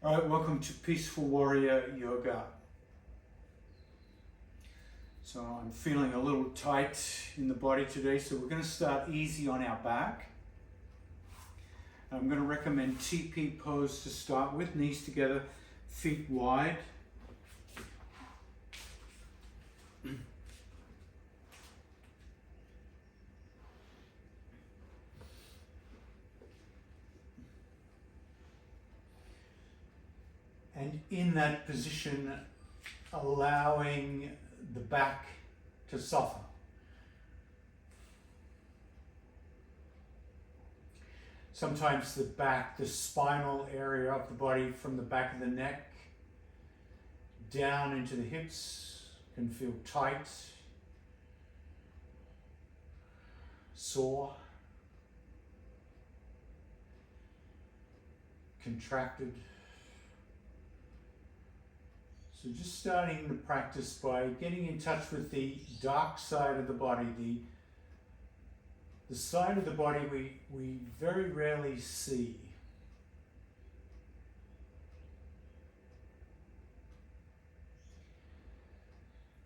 All right, welcome to Peaceful Warrior Yoga. So I'm feeling a little tight in the body today, so we're going to start easy on our back. I'm going to recommend TP pose to start with, knees together, feet wide. And in that position, allowing the back to soften. Sometimes the back, the spinal area of the body from the back of the neck down into the hips can feel tight, sore, contracted. So just starting the practice by getting in touch with the dark side of the body, the side of the body we very rarely see.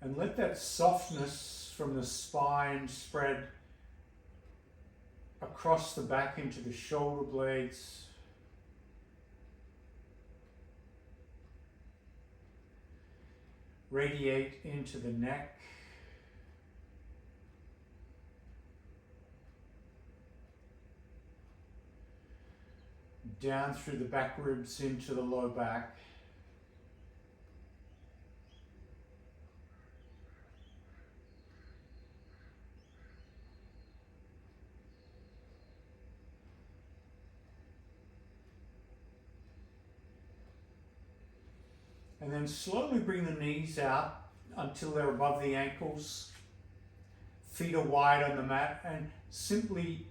And let that softness from the spine spread across the back into the shoulder blades. Radiate into the neck. Down through the back ribs into the low back. And then slowly bring the knees out until they're above the ankles. Feet are wide on the mat, and simply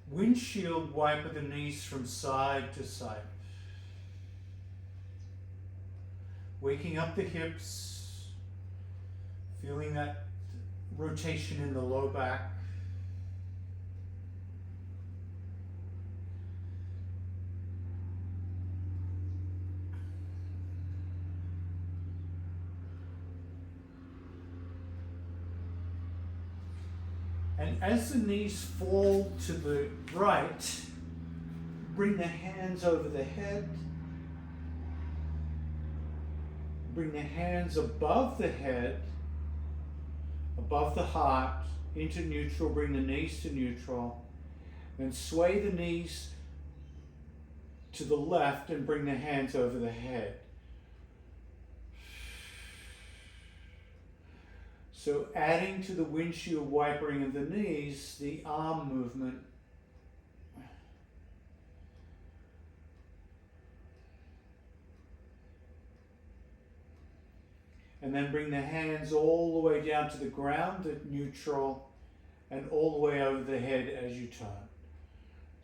windshield wiper the knees from side to side. Waking up the hips, feeling that rotation in the low back. And as the knees fall to the right, bring the hands over the head. Bring the hands above the head, above the heart, into neutral. Bring the knees to neutral. Then sway the knees to the left and bring the hands over the head. So adding to the windshield wipering of the knees, the arm movement. And then bring the hands all the way down to the ground at neutral and all the way over the head as you turn.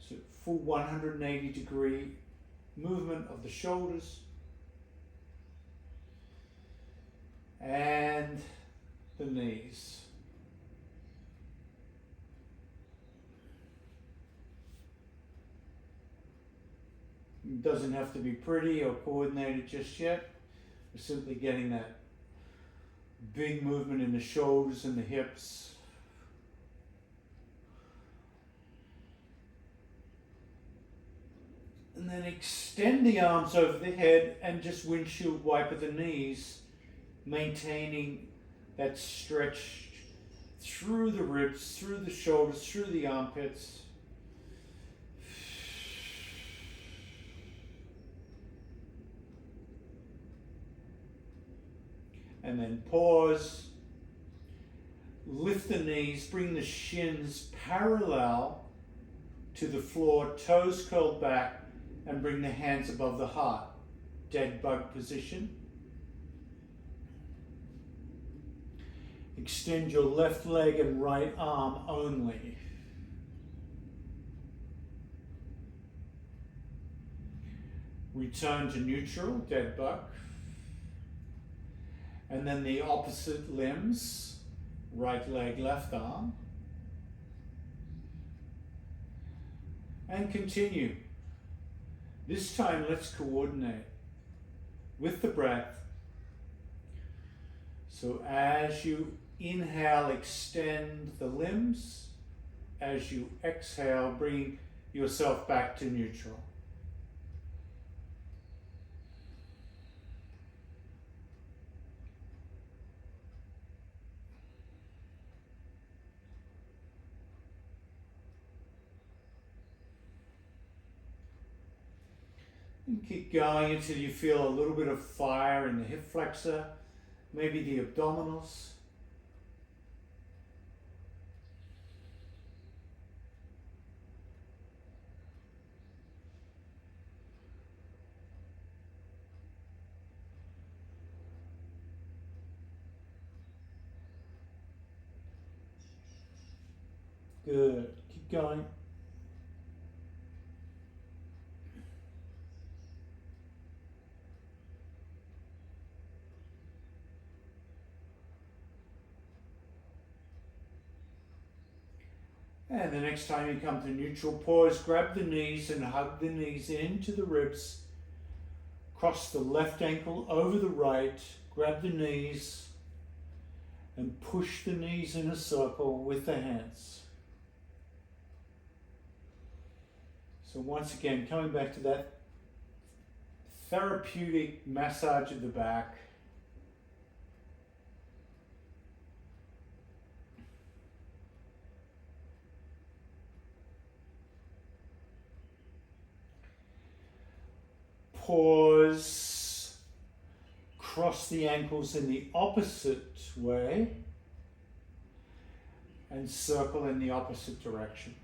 So full 180-degree movement of the shoulders. And the knees. It doesn't have to be pretty or coordinated just yet. We're simply getting that big movement in the shoulders and the hips. And then extend the arms over the head and just windshield wiper the knees, maintaining that stretch through the ribs, through the shoulders, through the armpits. And then pause. Lift the knees, bring the shins parallel to the floor, toes curled back, and bring the hands above the heart. Dead bug position. Extend your left leg and right arm only. Return to neutral, dead bug. And then the opposite limbs, right leg, left arm. And continue. This time let's coordinate. with the breath. So as you inhale, extend the limbs. As you exhale, bring yourself back to neutral. And keep going until you feel a little bit of fire in the hip flexor, maybe the abdominals. Good. Keep going. And the next time you come to neutral, pause, grab the knees and hug the knees into the ribs. Cross the left ankle over the right, grab the knees and push the knees in a circle with the hands. So once again, coming back to that therapeutic massage of the back. Pause, cross the ankles in the opposite way and circle in the opposite direction.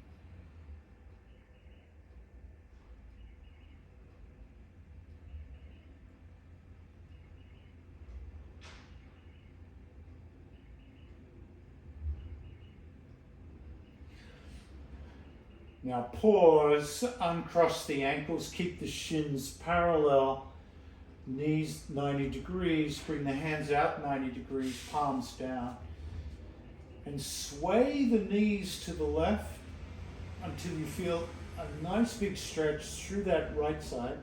Now pause, uncross the ankles, keep the shins parallel, knees 90 degrees, bring the hands out 90 degrees, palms down, and sway the knees to the left until you feel a nice big stretch through that right side,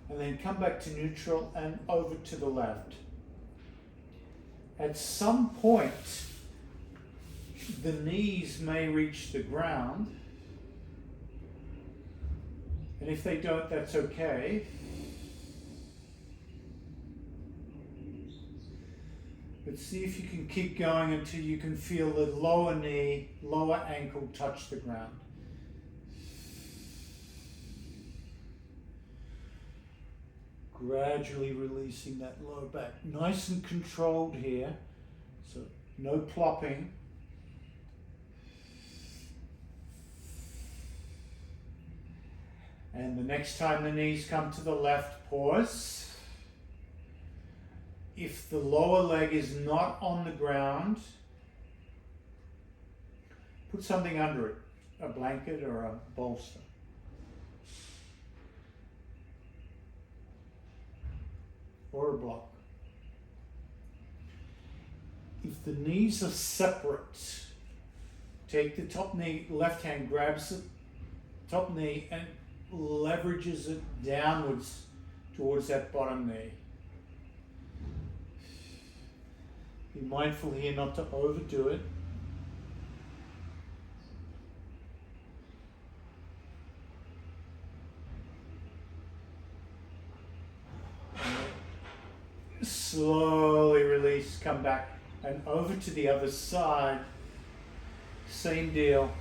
and then come back to neutral and over to the left. At some point, the knees may reach the ground, and if they don't, that's okay. But see if you can keep going until you can feel the lower knee, lower ankle touch the ground. Gradually releasing that lower back. Nice and controlled here, so no plopping. And the next time the knees come to the left, pause. If the lower leg is not on the ground, put something under it, a blanket or a bolster. Or a block. If the knees are separate, take the top knee, left hand grabs the top knee and leverages it downwards towards that bottom knee. Be mindful here not to overdo it. Slowly release, come back and over to the other side. Same deal.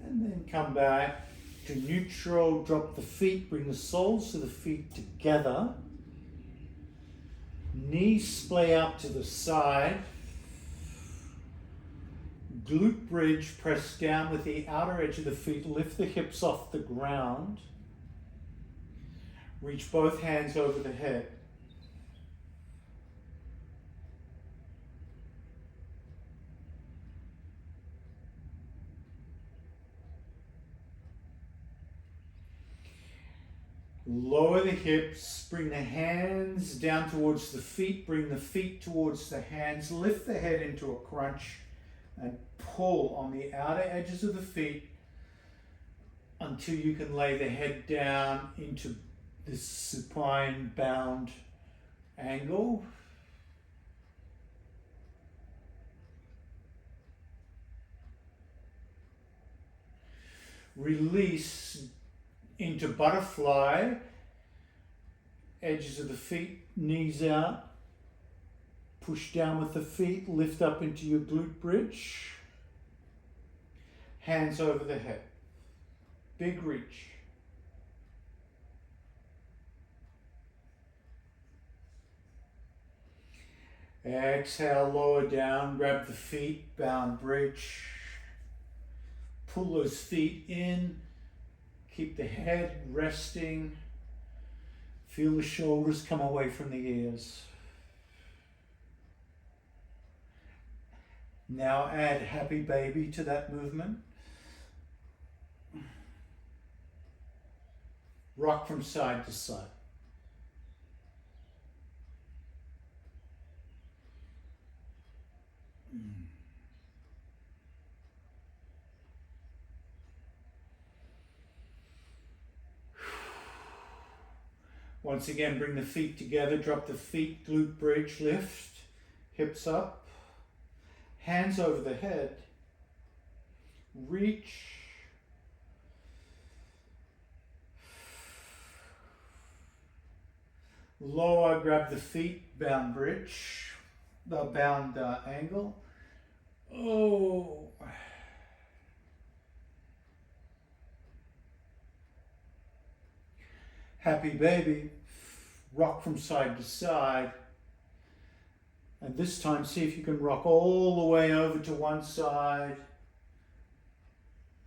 And then come back to neutral, drop the feet, bring the soles of the feet together. Knees splay out to the side. Glute bridge, press down with the outer edge of the feet, lift the hips off the ground. Reach both hands over the head. Lower the hips, bring the hands down towards the feet, bring the feet towards the hands, lift the head into a crunch and pull on the outer edges of the feet until you can lay the head down into this supine bound angle. Release into butterfly, edges of the feet, knees out, push down with the feet, lift up into your glute bridge, hands over the head, big reach. Exhale, lower down, grab the feet, bound bridge, pull those feet in. Keep the head resting. Feel the shoulders come away from the ears. Now add happy baby to that movement. Rock from side to side. Once again, bring the feet together, drop the feet, glute bridge, lift, hips up, hands over the head, reach, lower, grab the feet, bound bridge, the bound angle. Oh. Happy baby, rock from side to side. And this time, see if you can rock all the way over to one side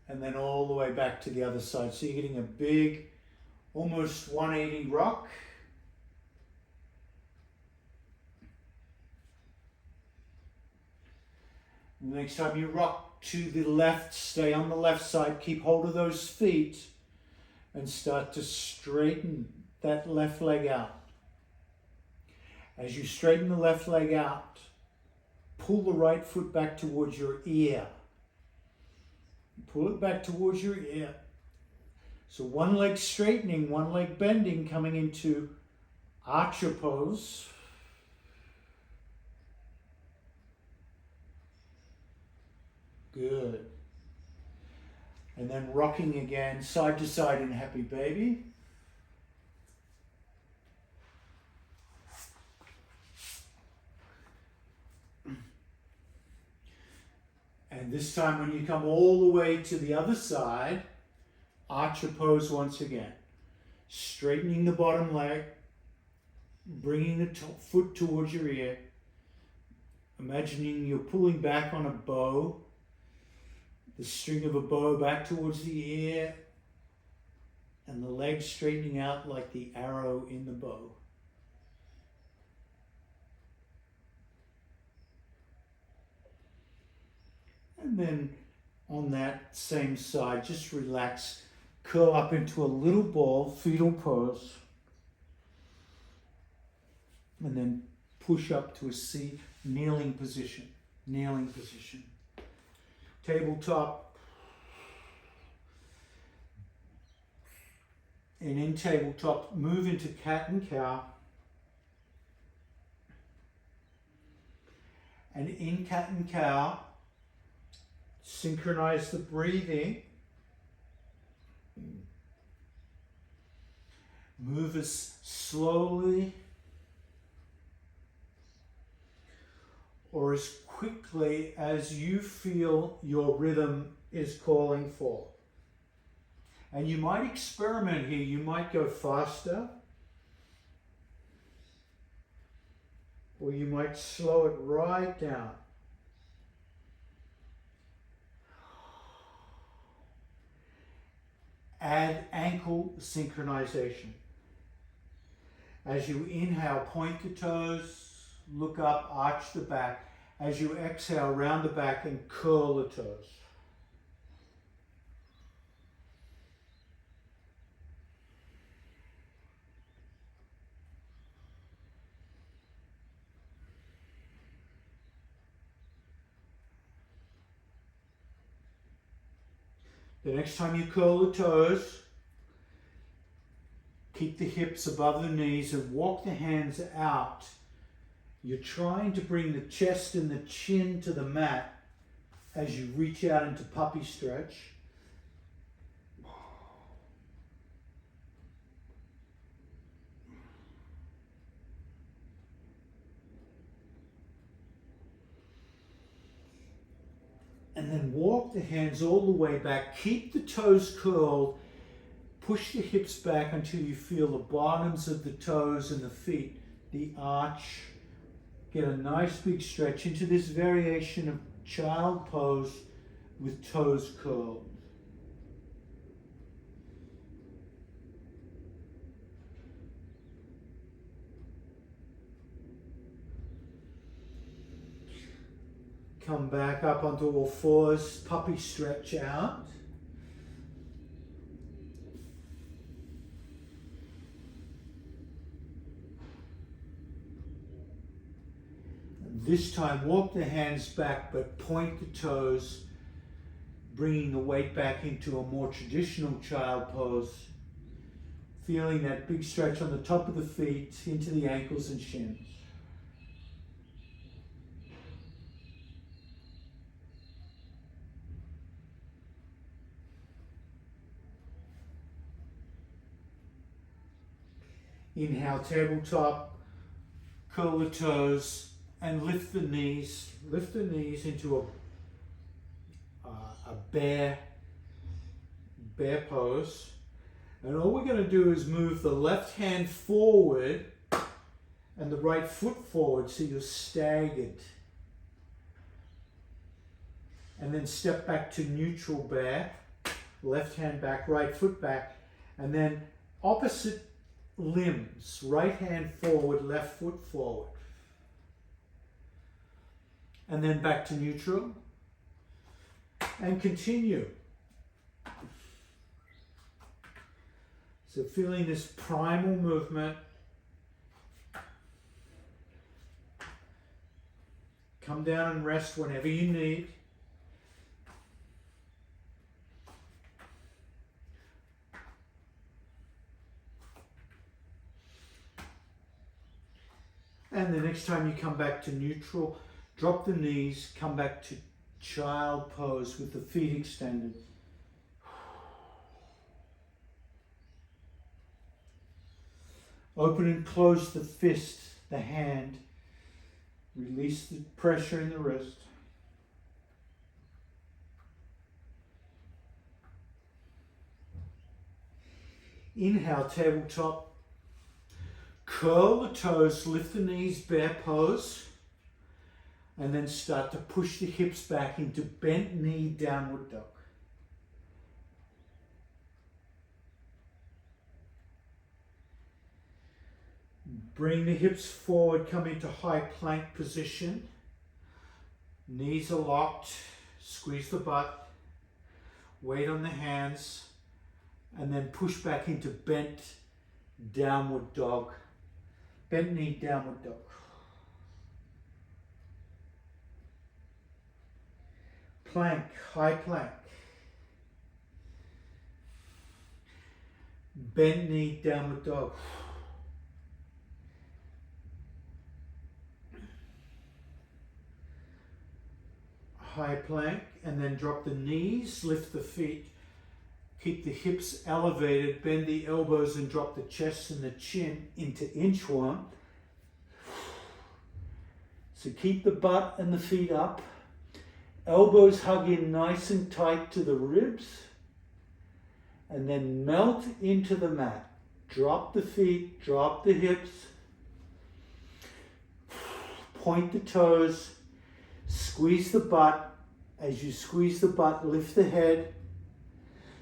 and then all the way back to the other side. So you're getting a big, almost 180 rock. The next time you rock to the left, stay on the left side, keep hold of those feet and start to straighten that left leg out. As you straighten the left leg out, pull the right foot back towards your ear. Pull it back towards your ear. So one leg straightening, one leg bending, coming into archer pose. Good. And then rocking again, side to side in happy baby. And this time when you come all the way to the other side, archer pose once again. Straightening the bottom leg, bringing the foot towards your ear. Imagining you're pulling back on a bow, the string of a bow back towards the ear, and the leg straightening out like the arrow in the bow. And then on that same side, just relax, curl up into a little ball, fetal pose, and then push up to a seat, kneeling position, kneeling position. Tabletop. And in tabletop, move into cat and cow. And in cat and cow, synchronize the breathing. Move as slowly or as quickly as you feel your rhythm is calling for. And you might experiment here. You might go faster, or you might slow it right down. Add ankle synchronization. As you inhale, point the toes, look up, arch the back. As you exhale, round the back and curl the toes. The next time you curl the toes, keep the hips above the knees and walk the hands out. You're trying to bring the chest and the chin to the mat as you reach out into puppy stretch. And then walk the hands all the way back. Keep the toes curled. Push the hips back until you feel the bottoms of the toes and the feet, the arch. Get a nice big stretch into this variation of child pose with toes curled. Come back up onto all fours, puppy stretch out. This time, walk the hands back, but point the toes, bringing the weight back into a more traditional child pose. Feeling that big stretch on the top of the feet, into the ankles and shins. Inhale, tabletop, curl the toes, and lift the knees. Lift the knees into a bear pose. And all we're going to do is move the left hand forward and the right foot forward so you're staggered. And then step back to neutral bear. Left hand back, right foot back. And then opposite limbs. Right hand forward, left foot forward. And then back to neutral. And continue. So feeling this primal movement. Come down and rest whenever you need. And the next time you come back to neutral, drop the knees, come back to child pose with the feet extended. Open and close the fist, the hand. Release the pressure in the wrist. Inhale, tabletop. Curl the toes, lift the knees, bear pose. And then start to push the hips back into bent knee, downward dog. Bring the hips forward, come into high plank position. Knees are locked, squeeze the butt, weight on the hands, and then push back into bent downward dog. Bent knee, downward dog. Plank, high plank. Bent knee, downward dog. High plank, and then drop the knees, lift the feet, keep the hips elevated, bend the elbows and drop the chest and the chin into inchworm. So keep the butt and the feet up, elbows hug in nice and tight to the ribs, and then melt into the mat. Drop the feet, drop the hips, point the toes, squeeze the butt. As you squeeze the butt, lift the head,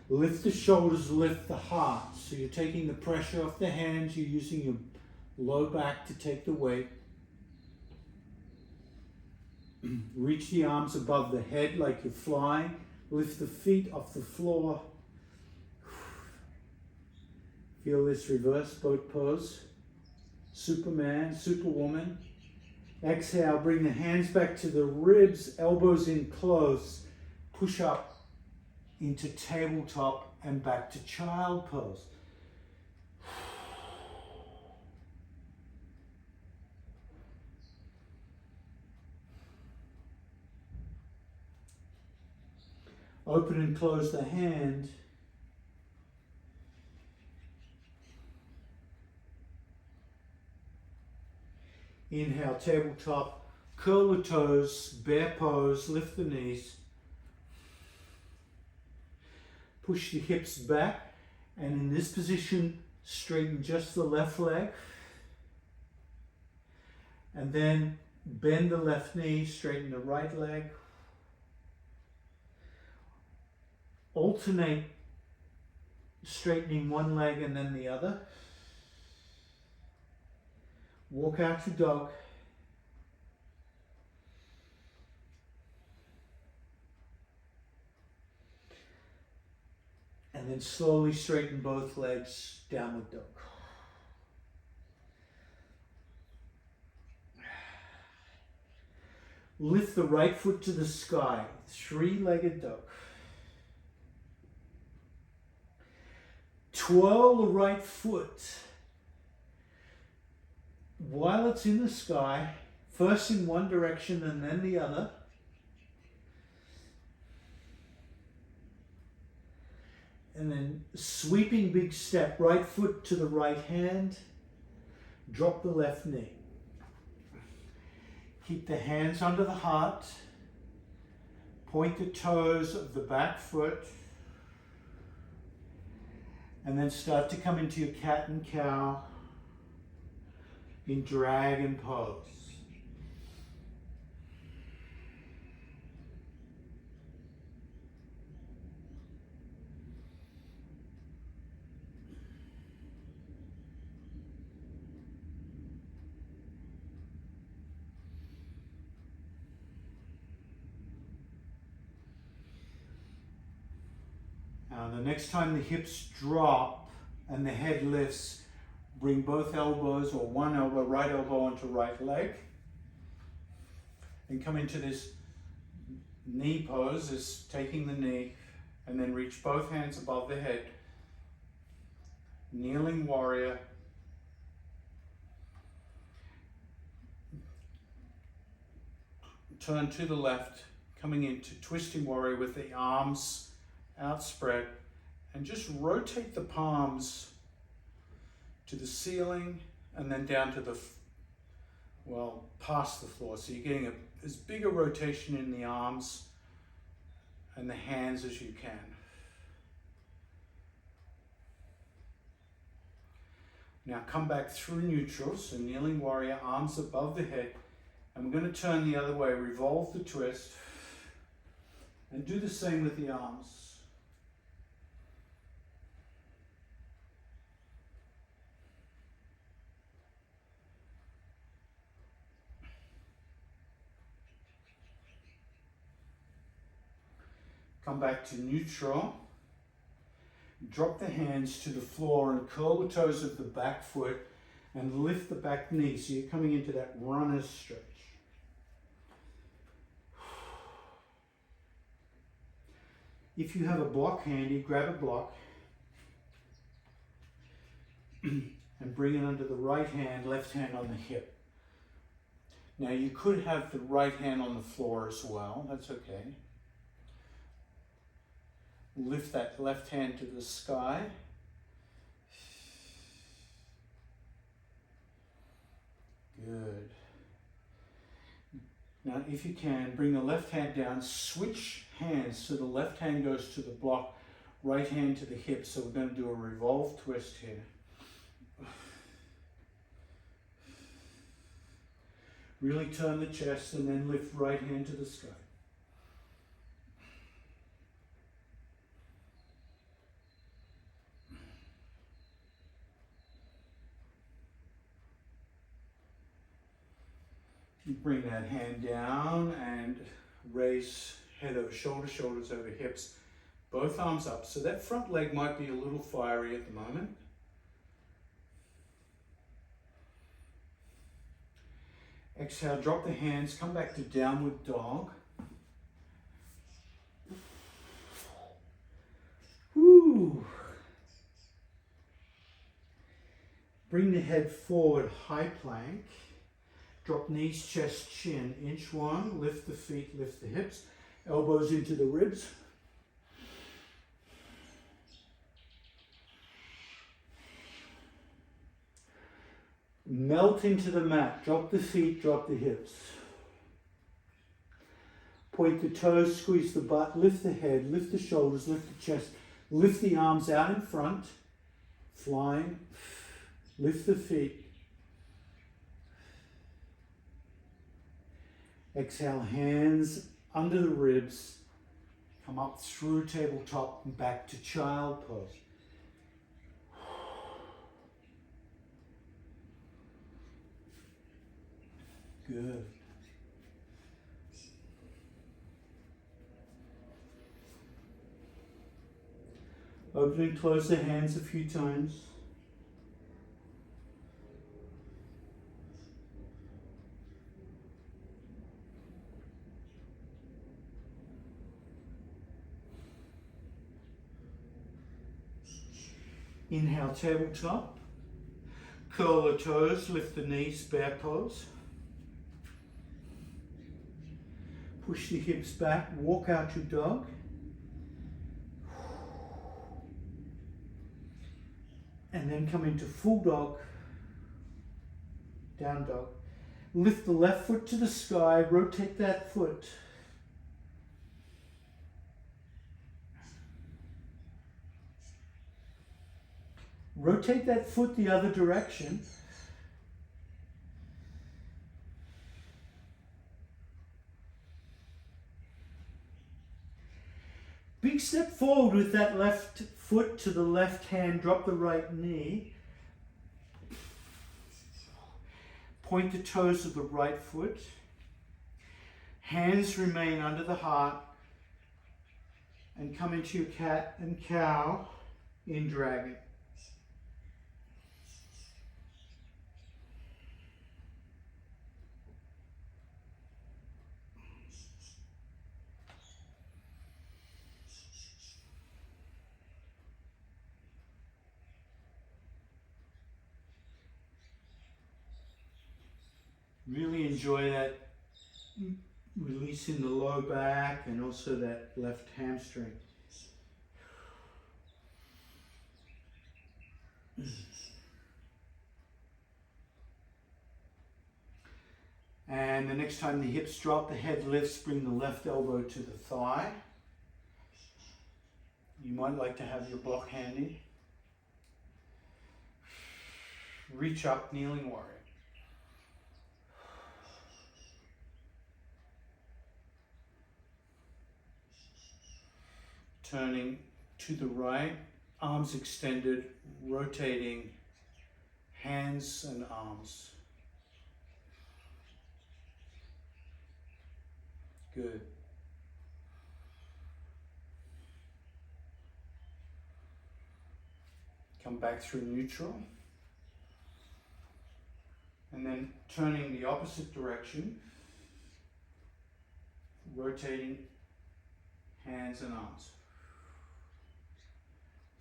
lift the shoulders, lift the heart. So you're taking the pressure off the hands, you're using your low back to take the weight. Reach the arms above the head like you're flying. Lift the feet off the floor. Feel this reverse boat pose. Superman, Superwoman. Exhale, bring the hands back to the ribs, elbows in close. Push up into tabletop and back to child pose. Open and close the hand. Inhale, tabletop, curl the toes, bear pose, lift the knees. Push the hips back, and in this position, straighten just the left leg. And then bend the left knee, straighten the right leg. Alternate straightening one leg and then the other. Walk out to dog. And then slowly straighten both legs, downward dog. Lift the right foot to the sky, three-legged dog. Twirl the right foot while it's in the sky, first in one direction and then the other. And then sweeping big step, right foot to the right hand, drop the left knee. Keep the hands under the heart, point the toes of the back foot, and then start to come into your cat and cow in dragon pose. Now, the next time the hips drop and the head lifts, bring both elbows or one elbow, right elbow onto right leg. And come into this knee pose, this taking the knee, and then reach both hands above the head. Kneeling warrior. Turn to the left, coming into twisting warrior with the arms outspread, and just rotate the palms to the ceiling and then down to the, well, past the floor. So you're getting as big a rotation in the arms and the hands as you can. Now come back through neutral, so kneeling warrior, arms above the head, and we're going to turn the other way, revolve the twist, and do the same with the arms. Come back to neutral. Drop the hands to the floor and curl the toes of the back foot and lift the back knee. So you're coming into that runner's stretch. If you have a block handy, grab a block and bring it under the right hand, left hand on the hip. Now you could have the right hand on the floor as well, that's okay. Lift that left hand to the sky. Good. Now, if you can, bring the left hand down, switch hands so the left hand goes to the block, right hand to the hip. So we're going to do a revolve twist here. Really turn the chest and then lift right hand to the sky. You bring that hand down and raise head over shoulder, shoulders over hips, both arms up. So that front leg might be a little fiery at the moment. Exhale, drop the hands, come back to downward dog. Whew. Bring the head forward, high plank. Drop knees, chest, chin. Inch one, lift the feet, lift the hips. Elbows into the ribs. Melt into the mat. Drop the feet, drop the hips. Point the toes, squeeze the butt, lift the head, lift the shoulders, lift the chest, lift the arms out in front, flying, lift the feet. Exhale, hands under the ribs, come up through tabletop and back to child pose. Good. Open and close the hands a few times. Inhale, tabletop. Curl the toes, lift the knees, bear pose. Push the hips back, walk out your dog. And then come into full dog, down dog. Lift the left foot to the sky, rotate that foot. Rotate that foot the other direction. Big step forward with that left foot to the left hand, drop the right knee. Point the toes of the right foot. Hands remain under the heart. And come into your cat and cow in dragon. Really enjoy that releasing the low back and also that left hamstring. And the next time the hips drop, the head lifts, bring the left elbow to the thigh. You might like to have your block handy. Reach up, kneeling warrior. Turning to the right, arms extended, rotating hands and arms. Good. Come back through neutral. And then turning the opposite direction, rotating hands and arms.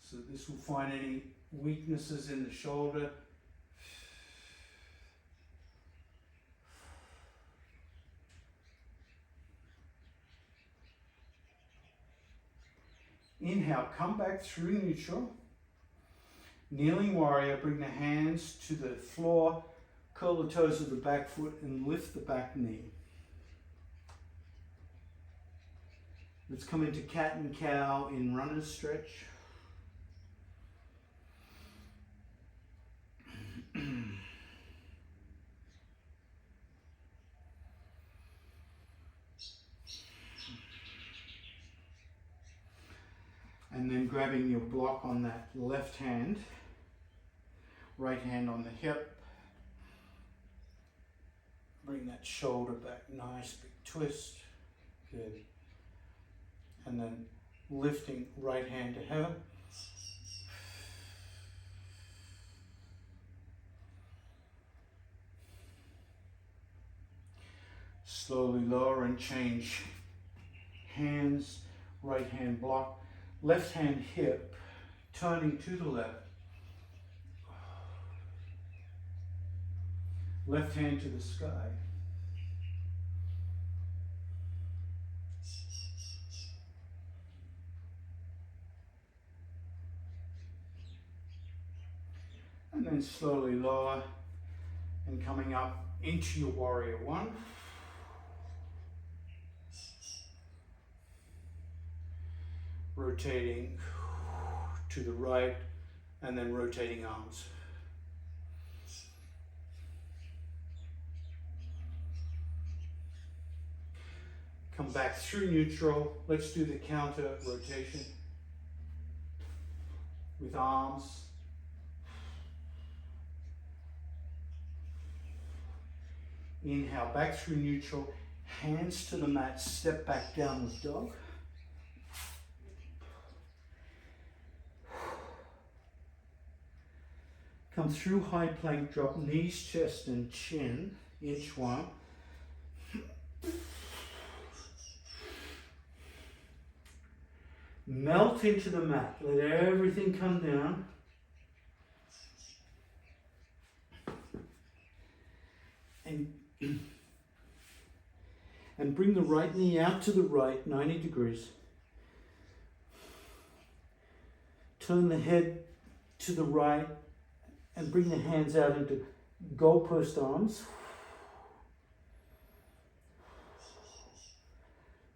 So this will find any weaknesses in the shoulder. Inhale, come back through neutral. Kneeling warrior, bring the hands to the floor, curl the toes of the back foot and lift the back knee. Let's come into cat and cow in runner's stretch. And then grabbing your block on that left hand, right hand on the hip. Bring that shoulder back, nice big twist. Good. And then lifting right hand to heaven. Slowly lower and change hands, right hand block, left hand hip, turning to the left. Left hand to the sky. And then slowly lower and coming up into your warrior one. Rotating to the right and then rotating arms. Come back through neutral. Let's do the counter rotation with arms. Inhale, back through neutral, hands to the mat, step back, downward dog. Come through high plank, drop knees, chest and chin, inch one. Melt into the mat, let everything come down. And bring the right knee out to the right, 90 degrees. Turn the head to the right and bring the hands out into goalpost arms.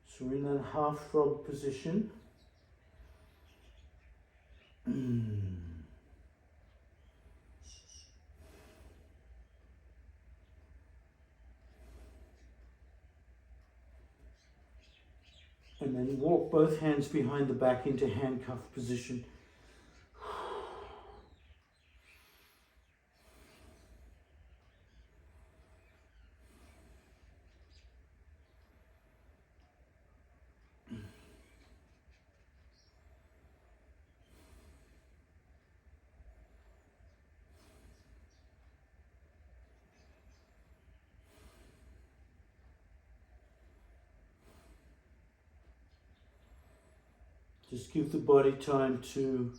So we're in that half frog position. And then walk both hands behind the back into handcuff position. Just give the body time to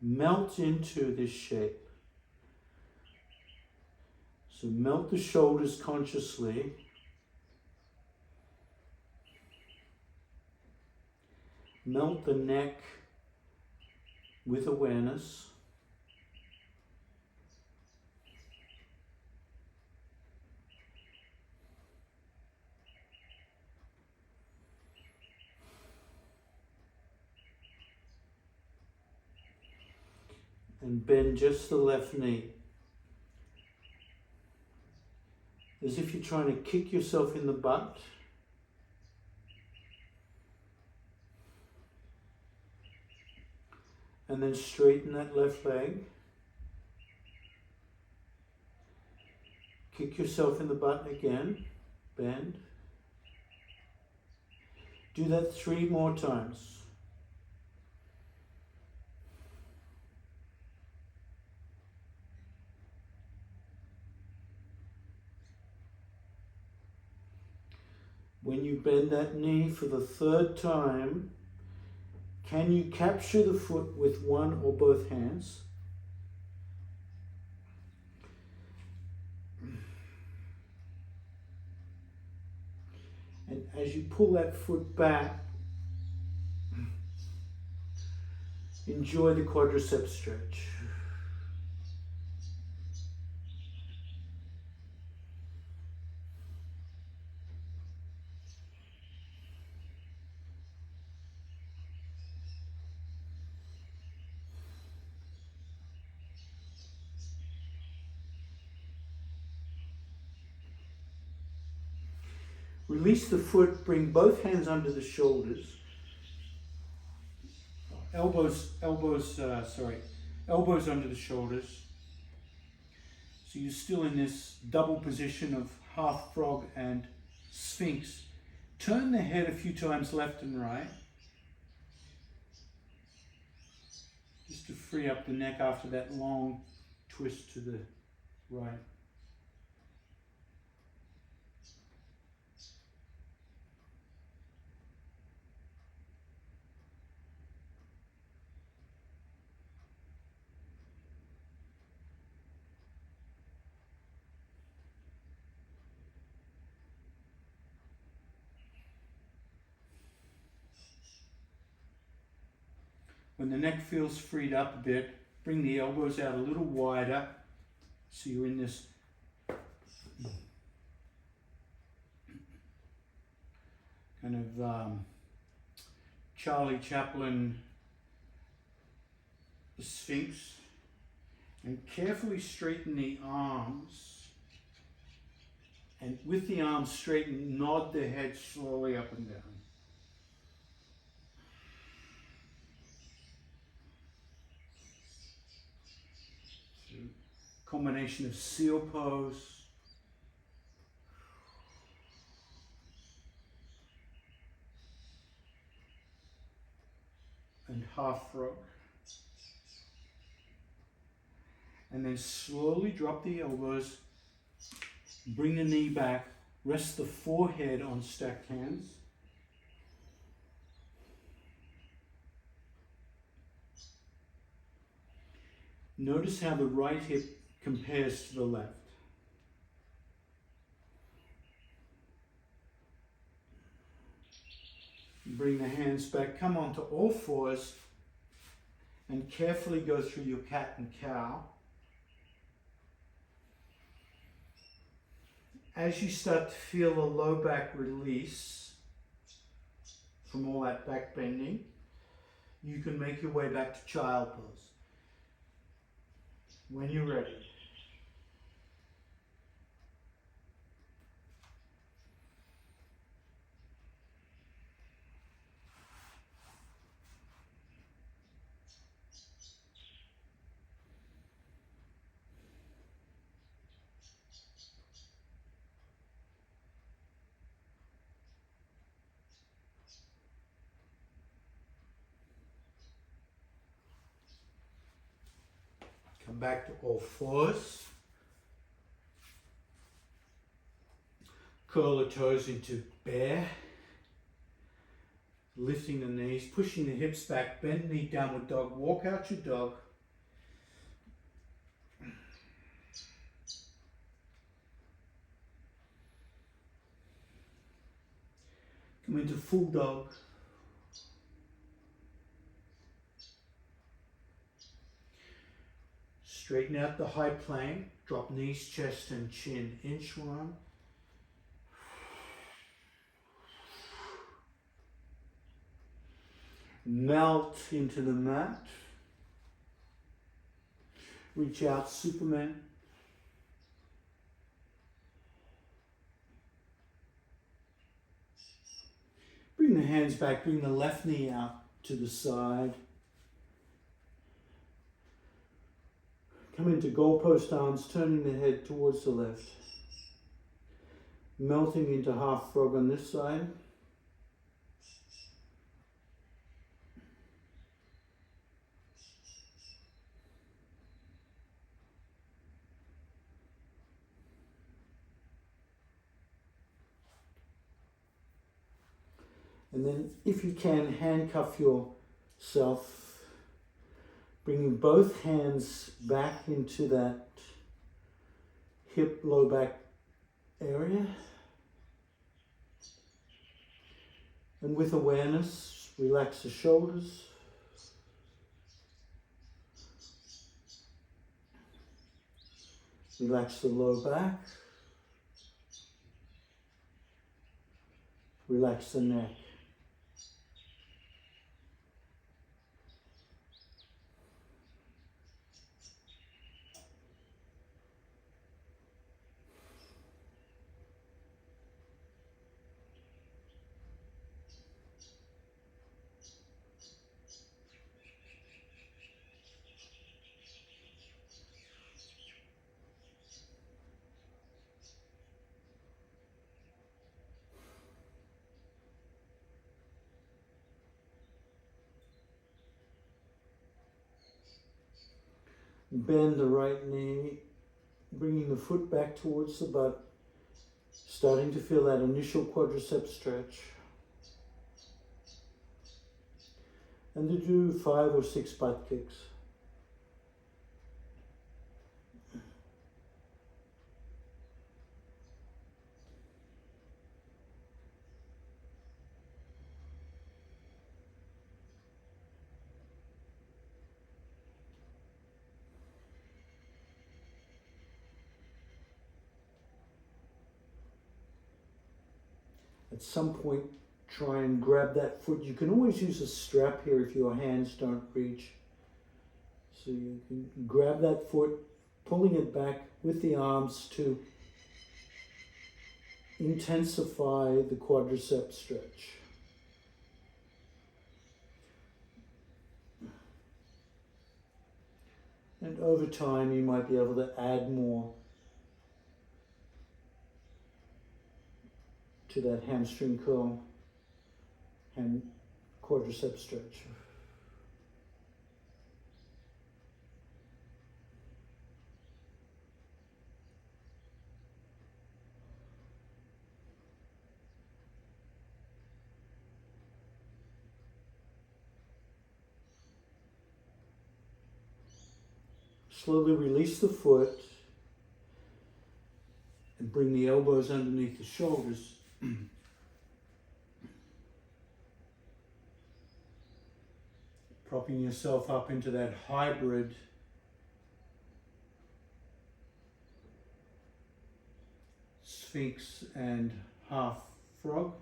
melt into this shape. So melt the shoulders consciously. Melt the neck with awareness. And bend just the left knee. As if you're trying to kick yourself in the butt. And then straighten that left leg. Kick yourself in the butt again. Bend. Do that 3 more times. When you bend that knee for the 3rd time, can you capture the foot with one or both hands? And as you pull that foot back, enjoy the quadriceps stretch. Release the foot, bring both hands under the shoulders. Elbows under the shoulders. So you're still in this double position of half frog and sphinx. Turn the head a few times left and right. Just to free up the neck after that long twist to the right. When the neck feels freed up a bit, bring the elbows out a little wider so you're in this kind of Charlie Chaplin Sphinx, and carefully straighten the arms, and with the arms straightened, nod the head slowly up and down. So, combination of seal pose and half frog. And then slowly drop the elbows, bring the knee back, rest the forehead on stacked hands. Notice how the right hip compares to the left. Bring the hands back, come onto all fours, and carefully go through your cat and cow. As you start to feel the low back release from all that back bending, you can make your way back to child pose. When you're ready. Come back to all fours. Curl the toes into bear. Lifting the knees, pushing the hips back, bend knee, downward dog, walk out your dog. Come into full dog. Straighten out the high plane, drop knees, chest and chin, inchworm. Melt into the mat. Reach out, Superman. Bring the hands back, bring the left knee out to the side. Come into goalpost arms, turning the head towards the left. Melting into half frog on this side. And then, if you can, handcuff yourself, bringing both hands back into that hip, low back area. And with awareness, relax the shoulders. Relax the low back. Relax the neck. Bend the right knee, bringing the foot back towards the butt, starting to feel that initial quadricep stretch. And to do 5 or 6 butt kicks. at some point try and grab that foot. You can always use a strap here if your hands don't reach. So you can grab that foot, pulling it back with the arms to intensify the quadricep stretch. And over time you might be able to add more to that hamstring curl and quadricep stretch. Slowly release the foot and bring the elbows underneath the shoulders. Propping yourself up into that hybrid Sphinx and half frog.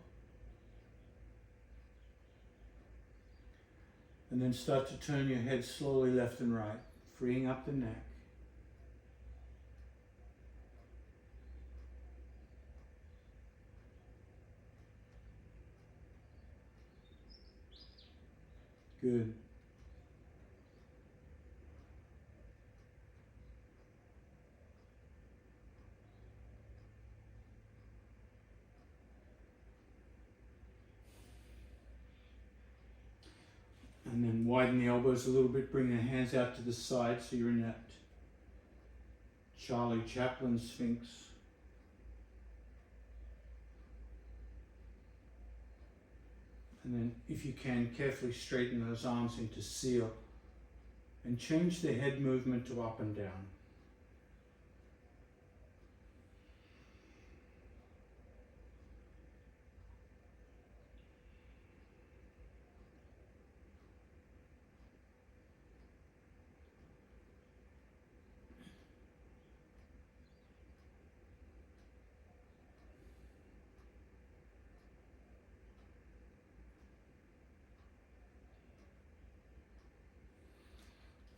And then start to turn your head slowly left and right, freeing up the neck. Good. And then widen the elbows a little bit, bring the hands out to the side so you're in that Charlie Chaplin Sphinx. And then, if you can, carefully straighten those arms into seal and change the head movement to up and down.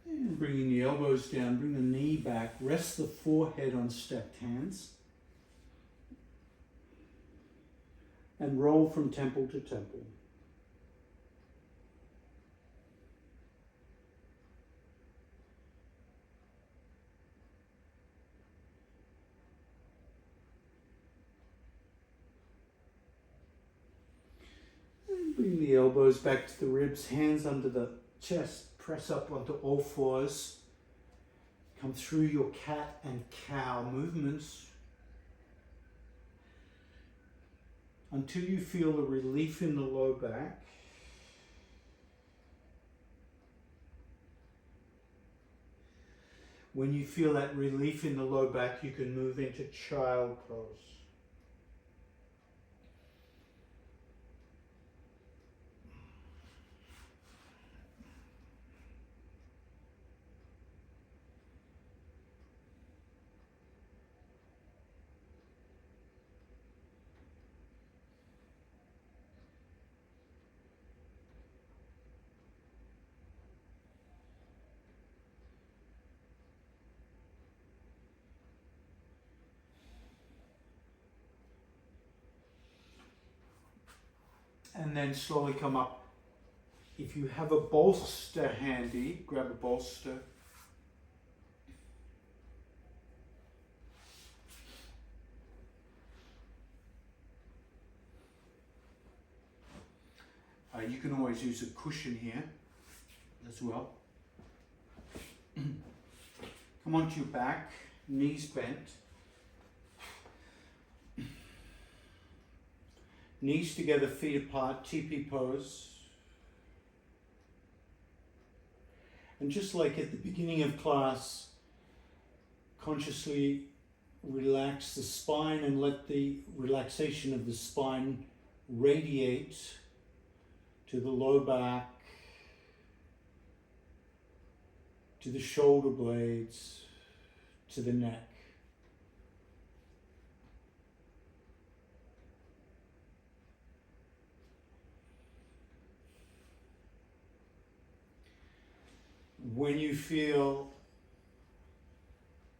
And bringing the elbows down, bring the knee back, rest the forehead on stacked hands. And roll from temple to temple. And bring the elbows back to the ribs, hands under the chest, press up onto all fours. Come through your cat and cow movements until you feel the relief in the low back. When you feel that relief in the low back, you can move into child pose. And then slowly come up. If you have a bolster handy, grab a bolster. You can always use a cushion here as well. Come onto your back, knees bent. Knees together, feet apart, teepee pose. And just like at the beginning of class, consciously relax the spine and let the relaxation of the spine radiate to the low back, to the shoulder blades, to the neck. When you feel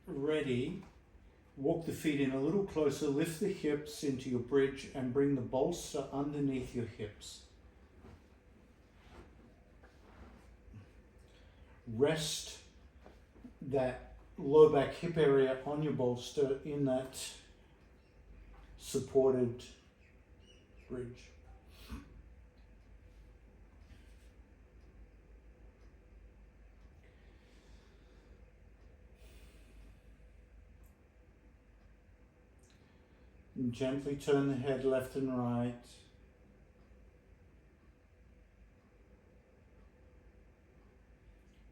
ready, walk the feet in a little closer, lift the hips into your bridge and bring the bolster underneath your hips. Rest that low back hip area on your bolster in that supported bridge. And gently turn the head left and right.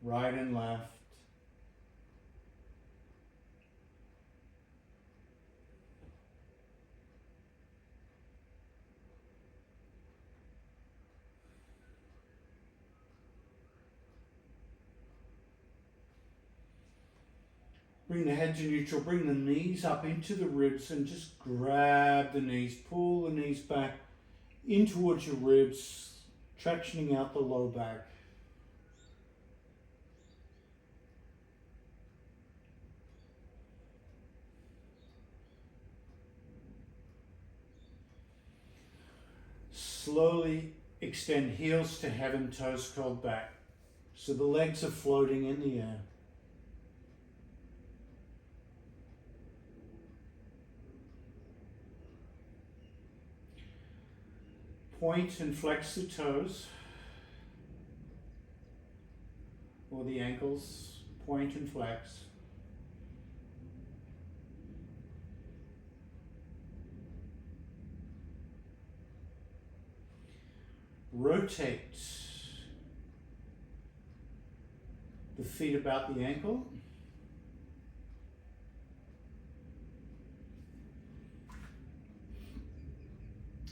Right and left. Bring the head to neutral, bring the knees up into the ribs and just grab the knees, pull the knees back in towards your ribs, tractioning out the low back. Slowly extend heels to heaven, toes curled back. So the legs are floating in the air. Point and flex the toes, or the ankles, point and flex. Rotate the feet about the ankle.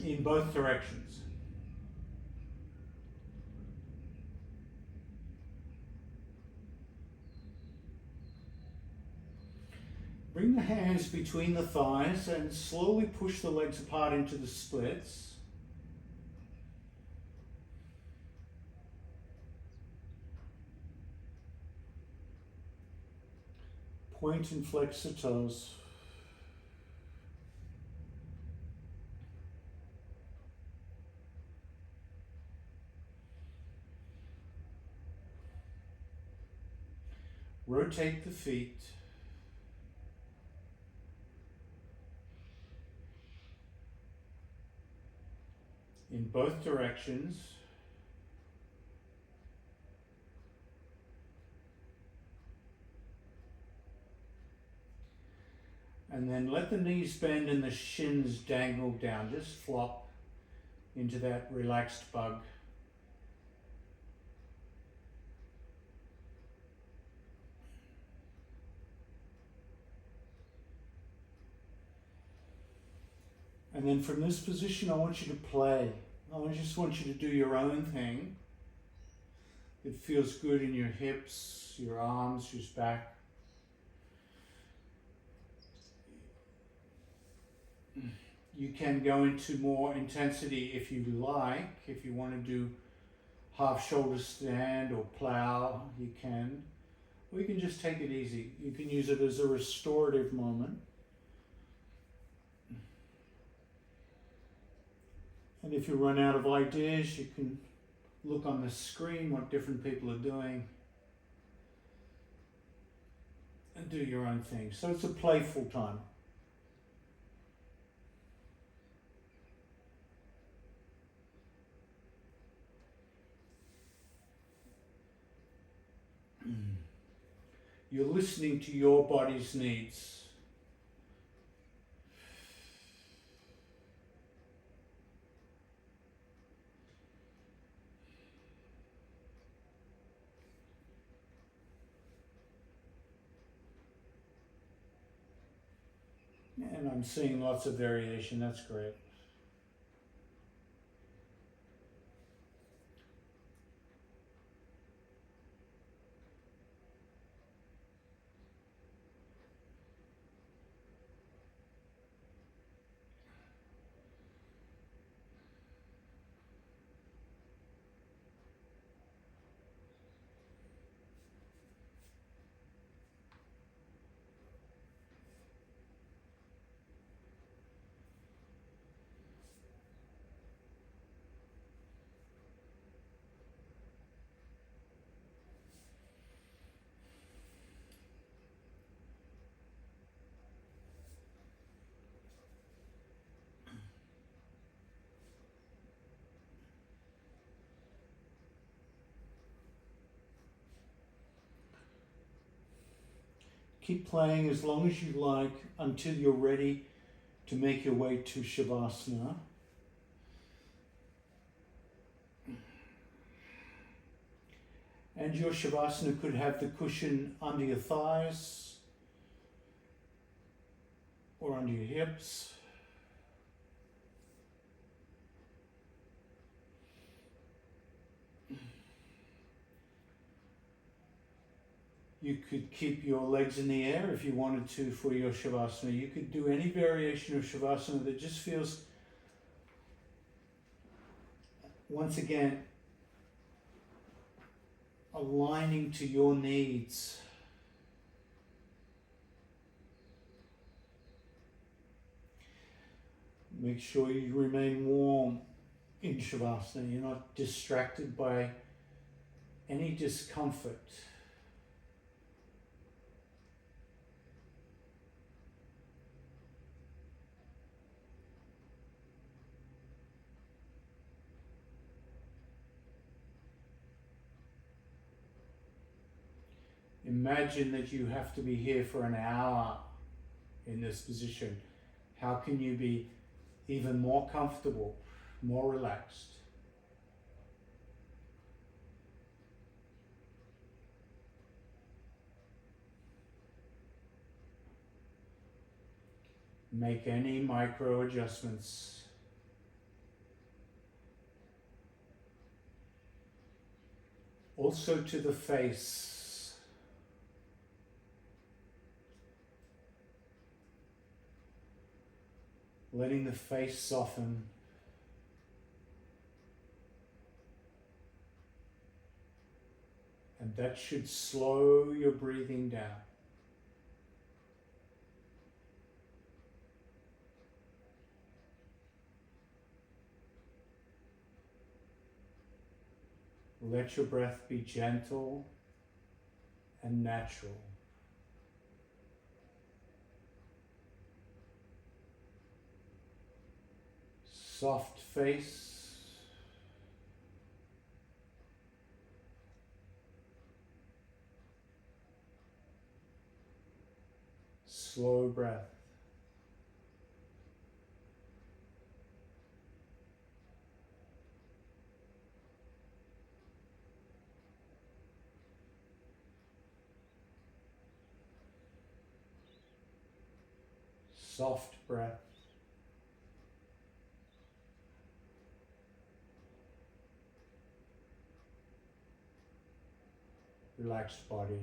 In both directions. Bring the hands between the thighs and slowly push the legs apart into the splits. Point and flex the toes. Rotate the feet. In both directions. And then let the knees bend and the shins dangle down. Just flop into that relaxed bug. And then from this position, I want you to play. I just want you to do your own thing. It feels good in your hips, your arms, your back. You can go into more intensity if you like. If you want to do half shoulder stand or plow, you can. Or you can just take it easy. You can use it as a restorative moment. And if you run out of ideas, you can look on the screen what different people are doing and do your own thing. So it's a playful time. You're listening to your body's needs. And I'm seeing lots of variation, that's great. keep playing as long as you like until you're ready to make your way to Shavasana. And your Shavasana could have the cushion under your thighs or under your hips. You could keep your legs in the air if you wanted to for your Shavasana. You could do any variation of Shavasana that just feels, once again, aligning to your needs. Make sure you remain warm in Shavasana. You're not distracted by any discomfort. Imagine that you have to be here for an hour in this position. How can you be even more comfortable, more relaxed? Make any micro adjustments. Also to the face. Letting the face soften. And that should slow your breathing down. Let your breath be gentle and natural. Soft face. Slow breath. Soft breath. Relaxed body.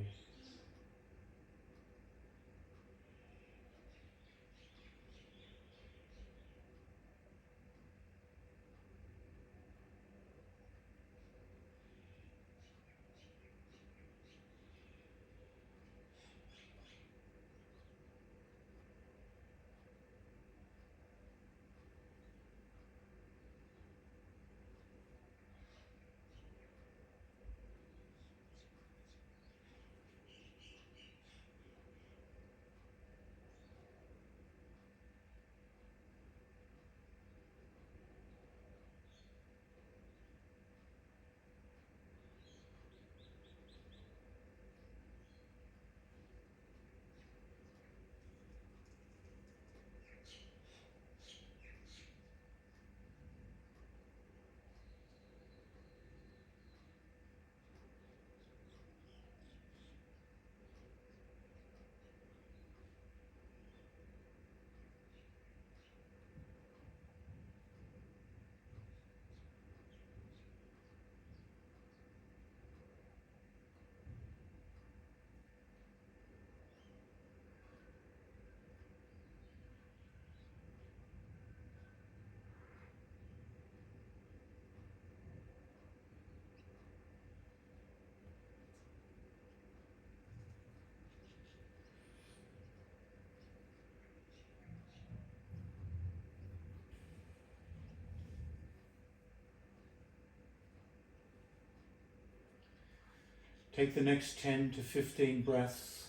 Take the next 10 to 15 breaths.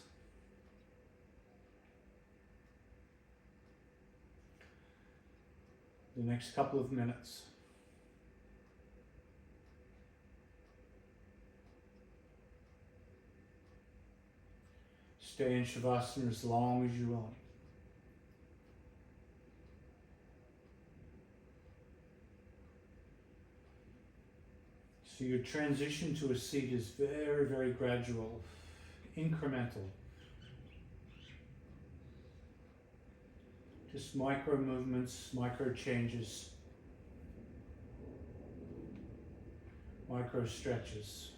The next couple of minutes. Stay in Shavasana as long as you want. So your transition to a seat is very, very gradual, incremental. Just micro movements, micro changes, micro stretches.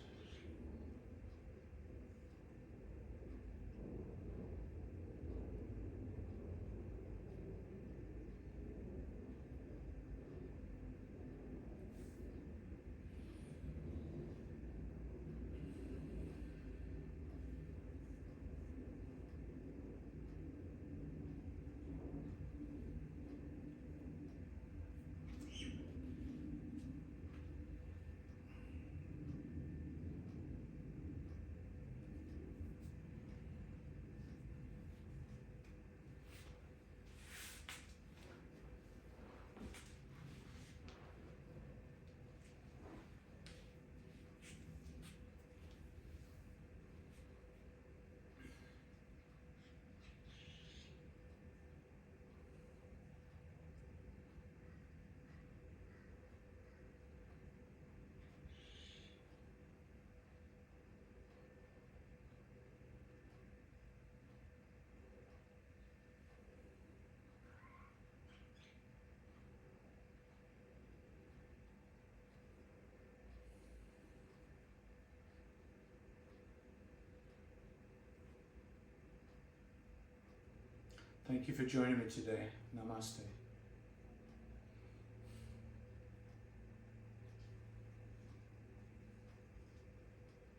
Thank you for joining me today. Namaste.